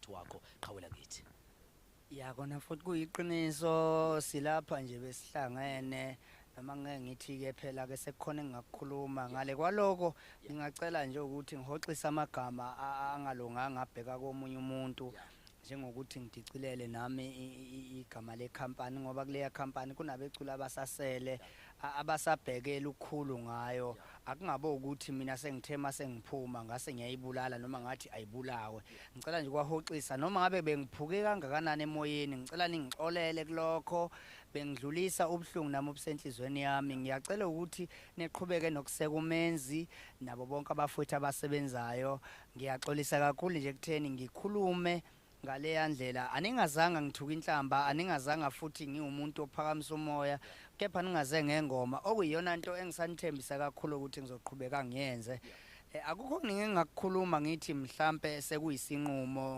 umphakathi wakho qhawela kithi. Ya kona futhi kuyiqiniso silapha nje besihlangene noma ngeke ngithi-ke phela-ke sekukhona engingakukhuluma ngale kwaloko ngingacela nje ukuthi ngihoxise amagama angalunganga abheka komunye umuntu njengokuthi ngidicilele nami igama lekhampani ngoba kuleya khampani kunabeculi abasasele abasabhekela ukukhulu ngayo. Akungabo ukuthi mina sengithe masengiphuma ngase ngiyayibulala noma ngathi ayibulawe. Ngicela nje kwahoxisa noma ngabe bengiphuke kangakanani emoyeni ngicela ningixolele kulokho bengidlulisa ubuhlungu nami obusenhlizweni yami. Ngiyacela ukuthi neqhubeke nokuseka uMenzi nabo bonke abafowethu abasebenzayo. Ngiyaxolisa kakhulu nje kutheni ngikhulume ngaleya ndlela aningazange ngithuka inhlamba aningazange futhi ngiwumuntu ophakamisa umoya kepha ningaze ngengoma okuyiyona nto engisanithembisa kakhulu ukuthi ngizoqhubeka ngiyenze. Akukho kuningi engingakukhuluma ngithi mhlambe sekuyisinqumo